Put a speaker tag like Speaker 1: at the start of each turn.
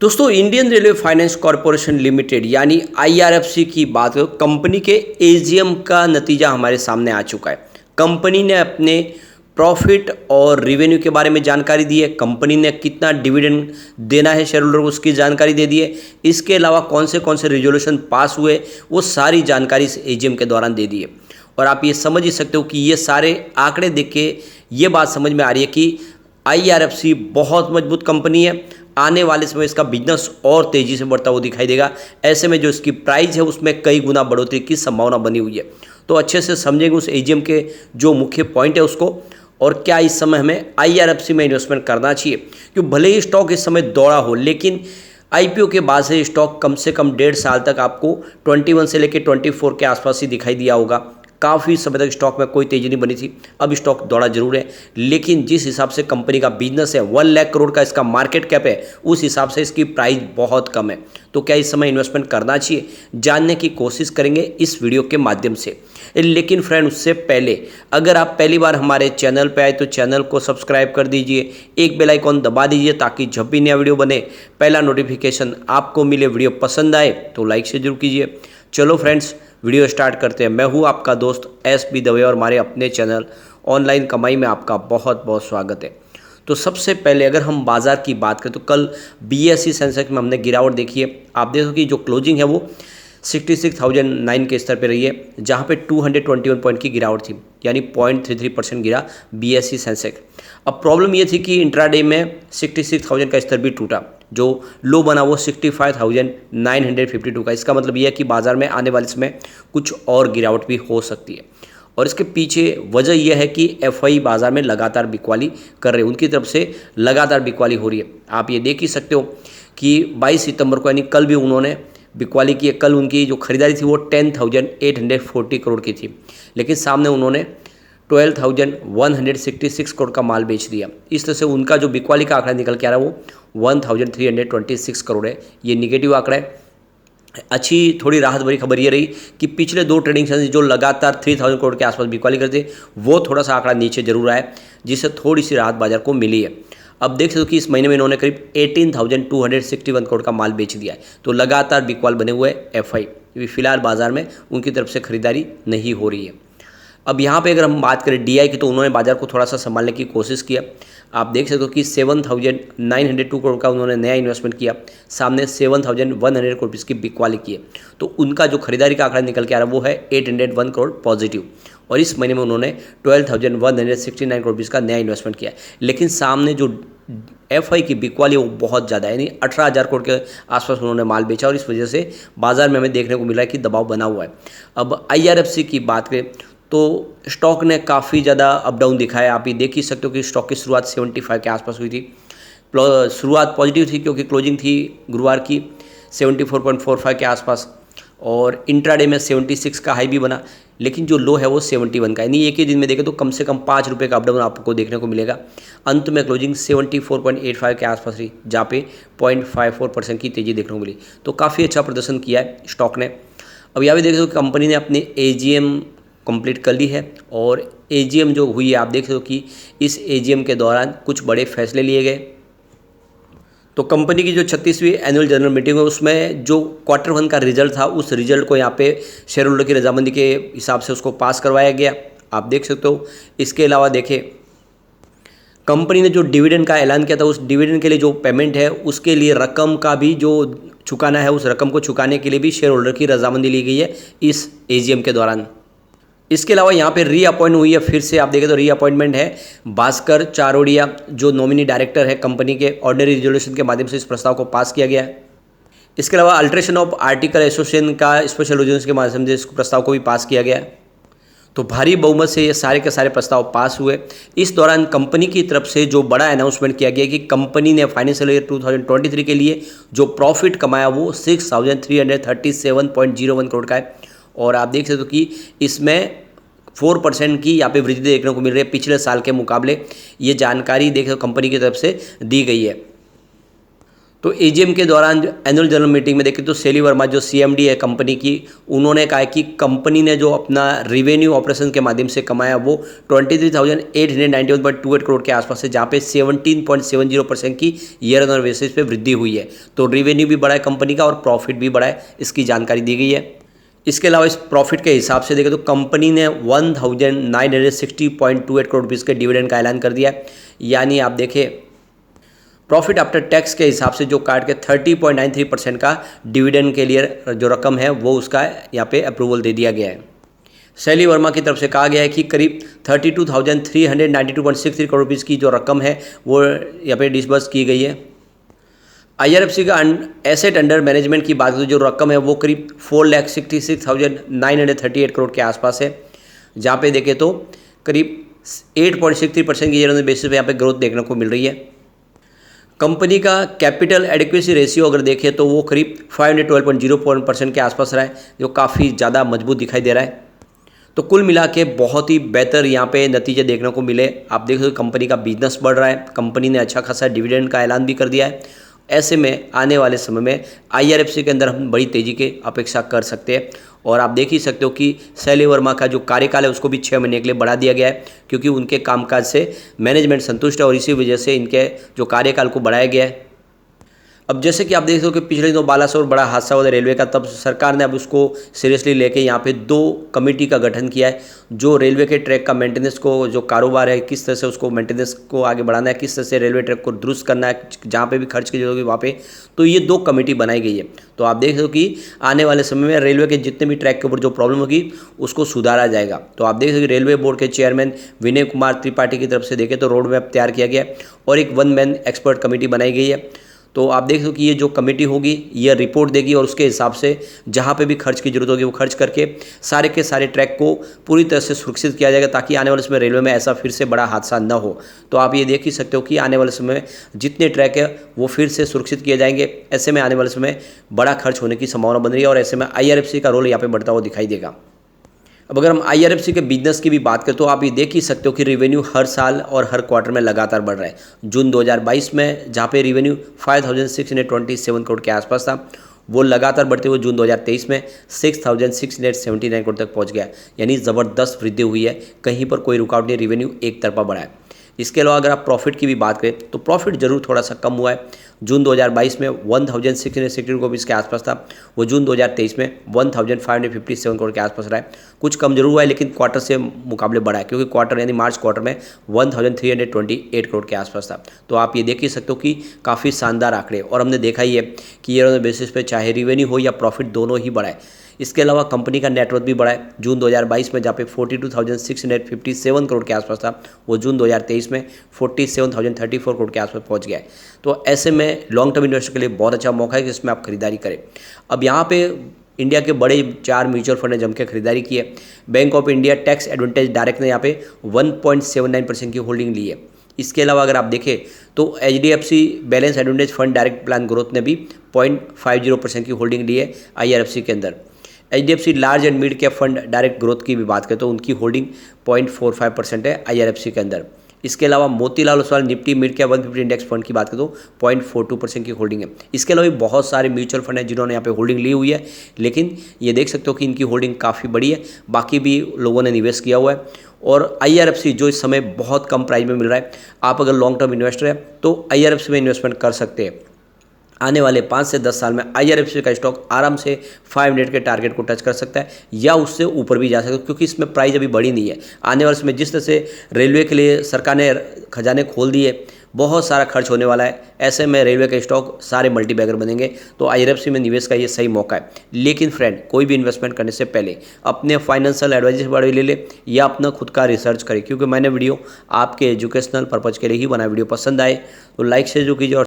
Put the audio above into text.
Speaker 1: दोस्तों Indian railway finance corporation limited यानी IRFC की बात करो, कंपनी के एजीएम का नतीजा हमारे सामने आ चुका है। कंपनी ने अपने प्रॉफिट और रेवेन्यू के बारे में जानकारी दी है। कंपनी ने कितना डिविडेंड देना है शेयर होल्डर को उसकी जानकारी दे दी है। इसके अलावा कौन से रेजोल्यूशन पास हुए वो सारी जानकारी इस एजीएम के दौरान दे दी है। और आप ये समझ ही सकते हो कि ये सारे आंकड़े देख के ये बात समझ में आ रही है कि आईआरएफसी बहुत मजबूत कंपनी है। आने वाले समय इसका बिजनेस और तेज़ी से बढ़ता हुआ दिखाई देगा। ऐसे में जो इसकी प्राइस है उसमें कई गुना बढ़ोतरी की संभावना बनी हुई है। तो अच्छे से समझेंगे उस एजीएम के जो मुख्य पॉइंट है उसको, और क्या इस समय हमें आईआरएफसी में इन्वेस्टमेंट करना चाहिए। क्योंकि भले ही स्टॉक इस समय दौड़ा हो, लेकिन आईपीओ के बाद से स्टॉक कम से कम 1.5 साल तक आपको 21 से लेकर 24 के आसपास ही दिखाई दिया होगा। काफ़ी समय तक स्टॉक में कोई तेज़ी नहीं बनी थी। अब स्टॉक दौड़ा जरूर है, लेकिन जिस हिसाब से कंपनी का बिजनेस है, 1 लाख करोड़ का इसका मार्केट कैप है, उस हिसाब से इसकी प्राइस बहुत कम है। तो क्या इस समय इन्वेस्टमेंट करना चाहिए, जानने की कोशिश करेंगे इस वीडियो के माध्यम से। लेकिन फ्रेंड, उससे पहले अगर आप पहली बार हमारे चैनल पर आए तो चैनल को सब्सक्राइब कर दीजिए, एक बेल आइकॉन दबा दीजिए ताकि जब भी नया वीडियो बने पहला नोटिफिकेशन आपको मिले। वीडियो पसंद आए तो लाइक से जरूर कीजिए। चलो फ्रेंड्स, वीडियो स्टार्ट करते हैं। मैं हूं आपका दोस्त एस बी दवे और हमारे अपने चैनल ऑनलाइन कमाई में आपका बहुत बहुत स्वागत है। तो सबसे पहले अगर हम बाज़ार की बात करें तो कल बीएसई सेंसेक्स में हमने गिरावट देखी है। आप देखो कि जो क्लोजिंग है वो 66,009 के स्तर पर रही है, जहां पे 221 पॉइंट की गिरावट थी, यानी 0.33% गिरा बीएसई सेंसेक्स। अब प्रॉब्लम ये थी कि इंट्राडे में 66,000 का स्तर भी टूटा, जो लो बना वो 65,952 का। इसका मतलब यह है कि बाज़ार में आने वाले समय कुछ और गिरावट भी हो सकती है। और इसके पीछे वजह यह है कि एफआई बाज़ार में लगातार बिकवाली कर रहे हैं, उनकी तरफ से लगातार बिकवाली हो रही है। आप ये देख ही सकते हो कि 22 सितंबर को यानी कल भी उन्होंने बिकवाली की है। कल उनकी जो खरीदारी थी वो 10,840 करोड़ की थी, लेकिन सामने उन्होंने 12,166 करोड़ का माल बेच दिया। इस तरह से उनका जो बिकवाली का आंकड़ा निकल के आ रहा है वो 1,326 करोड़ है। ये निगेटिव आंकड़ा है। अच्छी थोड़ी राहत भरी खबर ये रही कि पिछले 2 ट्रेडिंग सेशन जो लगातार 3,000 करोड़ के आसपास बिकवाली करते वो थोड़ा सा आंकड़ा नीचे जरूर आया, जिससे थोड़ी सी राहत बाजार को मिली है। अब देख सकते हो कि इस महीने में इन्होंने करीब 18,261 करोड़ का माल बेच दिया है। तो लगातार बिकवाल बने हुए एफआई, फिलहाल बाजार में उनकी तरफ से खरीदारी नहीं हो रही है। अब यहाँ पे अगर हम बात करें डीआई की, तो उन्होंने बाजार को थोड़ा सा संभालने की कोशिश किया। आप देख सकते हो कि 7,902 करोड़ का उन्होंने नया इन्वेस्टमेंट किया, सामने 7,100 करोड़ की बिकवाली की है। तो उनका जो खरीदारी का आंकड़ा निकल के आ रहा है वो है 801 करोड़ पॉजिटिव। और इस महीने में उन्होंने 12,169 करोड़ का नया इन्वेस्टमेंट किया है। लेकिन सामने जो एफआई की बिकवाली वो बहुत ज़्यादा है, यानी 18,000 करोड़ के आसपास उन्होंने माल बेचा, और इस वजह से बाजार में हमें देखने को मिला है कि दबाव बना हुआ है। अब आईआरएफसी की बात करें तो स्टॉक ने काफ़ी ज़्यादा अप डाउन दिखाया। आप ये देख ही सकते हो कि स्टॉक की शुरुआत 75 के आसपास हुई थी। शुरुआत पॉजिटिव थी क्योंकि क्लोजिंग थी गुरुवार की 74.45 के आसपास, और इंट्राडे में 76 का हाई भी बना, लेकिन जो लो है वो 71 का। यानी एक ही दिन में देखें तो कम से कम 5 रुपये का अपडाउन आपको देखने को मिलेगा। अंत में क्लोजिंग 74.85 के आसपास रही, जहाँ पे 0.54% की तेज़ी देखने को मिली। तो काफ़ी अच्छा प्रदर्शन किया है स्टॉक ने। अब यहाँ भी देख सकते हो कि कंपनी ने अपनी एजीएम कंप्लीट कर ली है, और एजीएम जो हुई है आप देख सकते हो कि इस एजीएम के दौरान कुछ बड़े फैसले लिए गए। तो कंपनी की जो 36वीं एनुअल जनरल मीटिंग है उसमें जो Q1 का रिजल्ट था, उस रिजल्ट को यहाँ पे शेयर होल्डर की रजामंदी के हिसाब से उसको पास करवाया गया, आप देख सकते हो। इसके अलावा देखें, कंपनी ने जो डिविडेंड का ऐलान किया था, उस डिविडेंड के लिए जो पेमेंट है उसके लिए रकम का भी जो चुकाना है, उस रकम को चुकाने के लिए भी शेयर होल्डर की रजामंदी ली गई है इस एजीएम के दौरान। इसके अलावा यहाँ पे रीअपॉइंट हुई है, फिर से आप देखें तो रीअपॉइंटमेंट है भास्कर चारोड़िया, जो नॉमिनी डायरेक्टर है कंपनी के। ऑर्डिनरी रिजोल्यूशन के माध्यम से इस प्रस्ताव को पास किया गया है। इसके अलावा अल्ट्रेशन ऑफ आर्टिकल एसोसिएशन का स्पेशल रेजोल्यूशन के माध्यम से इस प्रस्ताव को भी पास किया गया है। तो भारी बहुमत से ये सारे के सारे प्रस्ताव पास हुए। इस दौरान कंपनी की तरफ से जो बड़ा अनाउंसमेंट किया गया कि कंपनी ने फाइनेंशियल ईयर 2023 के लिए जो प्रॉफिट कमाया वो 6,337.01 करोड़ का है। और आप देख सकते हो कि इसमें 4% की यहाँ पे वृद्धि देखने को मिल रही है पिछले साल के मुकाबले। ये जानकारी देख कंपनी की तरफ से दी गई है। तो एजीएम के दौरान जो एनुअल जनरल मीटिंग में देखें तो शैली वर्मा जो सीएमडी है कंपनी की, उन्होंने कहा कि कंपनी ने जो अपना रेवेन्यू ऑपरेशन के माध्यम से कमाया वो 23,891.28 करोड़ के आसपास है, जहाँ पे 17.70% की ईयर ऑन बेसिस पे वृद्धि हुई है। तो रेवेन्यू भी बढ़ा है कंपनी का और प्रॉफिट भी बढ़ा है, इसकी जानकारी दी गई है। इसके अलावा इस प्रॉफिट के हिसाब से देखें तो कंपनी ने 1960.28 करोड़ रुपीज़ के डिविडेंड का ऐलान कर दिया है। यानी आप देखें प्रॉफिट आफ्टर टैक्स के हिसाब से जो काट के 30.93% का डिविडेंड के लिए जो रकम है वो उसका यहाँ पे अप्रूवल दे दिया गया है। शैली वर्मा की तरफ से कहा गया है कि करीब 32,392.63 करोड़ रुपीज़ की जो रकम है वो यहाँ पे डिसबर्स की गई है। IRFC का एसेट अंडर मैनेजमेंट की बात करें तो जो रकम है वो करीब 4,66,938 करोड़ के आसपास है, जहाँ पे देखें तो करीब 8.63% की ईयर बेसिस पे यहाँ पे ग्रोथ देखने को मिल रही है। कंपनी का कैपिटल एडिक्वेसी रेशियो अगर देखें तो वो करीब 512.04% के आसपास रहा है, जो काफ़ी ज़्यादा मजबूत दिखाई दे रहा है। तो कुल मिला के बहुत ही बेहतर यहाँ पे नतीजे देखने को मिले। आप देख सकते हो कंपनी का बिजनेस बढ़ रहा है, कंपनी ने अच्छा खासा डिविडेंड का ऐलान भी कर दिया है। ऐसे में आने वाले समय में IRFC के अंदर हम बड़ी तेज़ी की अपेक्षा कर सकते हैं। और आप देख ही सकते हो कि शैली वर्मा का जो कार्यकाल है उसको भी 6 महीने के लिए बढ़ा दिया गया है, क्योंकि उनके कामकाज से मैनेजमेंट संतुष्ट है और इसी वजह से इनके जो कार्यकाल को बढ़ाया गया है। अब जैसे कि आप देख सकते हो कि पिछले दिनों बालासोर बड़ा हादसा हुआ था रेलवे का, तब सरकार ने अब उसको सीरियसली लेके यहाँ पे 2 कमेटी का गठन किया है, जो रेलवे के ट्रैक का मेंटेनेंस को जो कारोबार है किस तरह से उसको मेंटेनेंस को आगे बढ़ाना है, किस तरह से रेलवे ट्रैक को दुरुस्त करना है, जहाँ पे भी खर्च की जरूरत होगी वहाँ पे, तो ये 2 कमेटी बनाई गई है। तो आप देख सकते हो कि आने वाले समय में रेलवे के जितने भी ट्रैक के ऊपर जो प्रॉब्लम होगी उसको सुधारा जाएगा। तो आप देख सकते हो रेलवे बोर्ड के चेयरमैन विनय कुमार त्रिपाठी की तरफ से देखें तो रोड मैप तैयार किया गया और एक 1 मैन एक्सपर्ट कमेटी बनाई गई है। तो आप देख सकते हो कि ये जो कमेटी होगी ये रिपोर्ट देगी और उसके हिसाब से जहाँ पे भी खर्च की जरूरत होगी वो खर्च करके सारे के सारे ट्रैक को पूरी तरह से सुरक्षित किया जाएगा, ताकि आने वाले समय रेलवे में ऐसा फिर से बड़ा हादसा न हो। तो आप ये देख ही सकते हो कि आने वाले समय में जितने ट्रैक है वो फिर से सुरक्षित किए जाएंगे। ऐसे में आने वाले समय बड़ा खर्च होने की संभावना बन रही है और ऐसे में IRFC का रोल यहाँ पर बढ़ता हुआ दिखाई देगा। अब अगर हम IRFC के बिजनेस की भी बात करें तो आप ये देख ही सकते हो कि रेवेन्यू हर साल और हर क्वार्टर में लगातार बढ़ रहा है। जून 2022 में जहाँ पे रेवेन्यू 5,627 करोड़ के आसपास था, वो लगातार बढ़ते हुए जून 2023 में 6,679 करोड़ तक पहुँच गया, यानी ज़बरदस्त वृद्धि हुई है, कहीं पर कोई रुकावट नहीं, रेवेन्यू एक तरफा बढ़ा है। इसके अलावा अगर आप प्रॉफिट की भी बात करें तो प्रॉफिट जरूर थोड़ा सा कम हुआ है। जून 2022 में 1,660 करोड़ रुपीज़ के आसपास था, वो जून 2023 में 1,557 करोड़ के आसपास रहा है। कुछ कम जरूर हुआ है लेकिन क्वार्टर से मुकाबले बढ़ा है, क्योंकि क्वार्टर यानी मार्च क्वार्टर में 1,328 करोड़ के आसपास था। तो आप ये देख ही सकते हो कि काफ़ी शानदार आंकड़े, और हमने देखा ही है कि ईयर ऑन बेसिस पे चाहे रेवेन्यू हो या प्रॉफिट दोनों ही बढ़ा है। इसके अलावा कंपनी का नेटवर्थ भी बढ़ा है। जून 2022 में जहाँ पे 42,657 करोड़ के आसपास था, वो जून 2023 में 47,034 करोड़ के आसपास पहुँच गया है। तो ऐसे में लॉन्ग टर्म इन्वेस्टर के लिए बहुत अच्छा मौका है कि इसमें आप खरीदारी करें। अब यहाँ पे इंडिया के बड़े 4 म्यूचुअल फंड ने जम के खरीदारी की है। Bank of India tax advantage direct ने यहाँ पे 1.79% की होल्डिंग ली है। इसके अलावा अगर आप देखें तो HDFC balance advantage fund direct plan growth ने भी 0.50% की होल्डिंग ली है IRFC के अंदर। HDFC large and mid cap fund direct growth की भी बात करें तो उनकी होल्डिंग 0.45% है IRFC के अंदर। इसके अलावा Motilal Oswal Nifty mid cap 150 index fund की बात करें तो 0.42% की होल्डिंग है। इसके अलावा भी बहुत सारे म्यूचुअल फंड हैं जिन्होंने यहाँ पे होल्डिंग ली हुई है, लेकिन ये देख सकते हो कि इनकी होल्डिंग काफ़ी बड़ी है, बाकी भी लोगों ने निवेश किया हुआ है। और IRFC जो इस समय बहुत कम प्राइस में मिल रहा है, आप अगर लॉन्ग टर्म इन्वेस्टर है तो IRFC में इन्वेस्टमेंट कर सकते हैं। आने वाले 5 से 10 साल में IRFC का स्टॉक आराम से 500 के टारगेट को टच कर सकता है या उससे ऊपर भी जा सकता है, क्योंकि इसमें प्राइस अभी बढ़ी नहीं है। आने वाले समय जिस तरह से रेलवे के लिए सरकार ने खजाने खोल दिए, बहुत सारा खर्च होने वाला है, ऐसे में रेलवे के स्टॉक सारे मल्टीबैगर बनेंगे। तो IRFC में निवेश का ये सही मौका है। लेकिन फ्रेंड, कोई भी इन्वेस्टमेंट करने से पहले अपने फाइनेंशियल एडवाइजर से बड़े ले ले या अपना खुद का रिसर्च करें, क्योंकि मैंने वीडियो आपके एजुकेशनल पर्पज़ के लिए ही बनाया। वीडियो पसंद आए तो लाइक शेयर जो कीजिए और